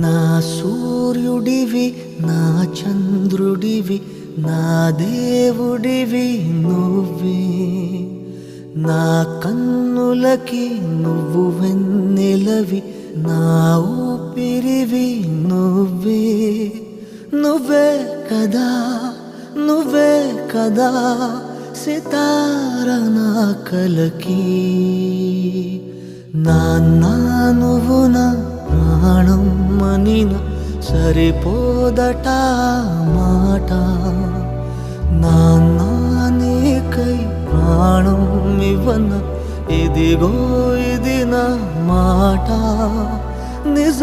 నా సూర్యుడివి నా చంద్రుడివి నా దేవుడివి నువ్వే నా కన్నులకి నువ్వు వెన్నెలవి నా ఊపిరివి నువ్వే నువ్వే కదా నువ్వే కదా సితార నా కలకి నాన్న నువ్వు నా ప్రాణం మనిన సరిపోదట మాట నాన్న నీకై ప్రాణం ఇవ్వన ఇదిగో ఇది నా మాట నిజ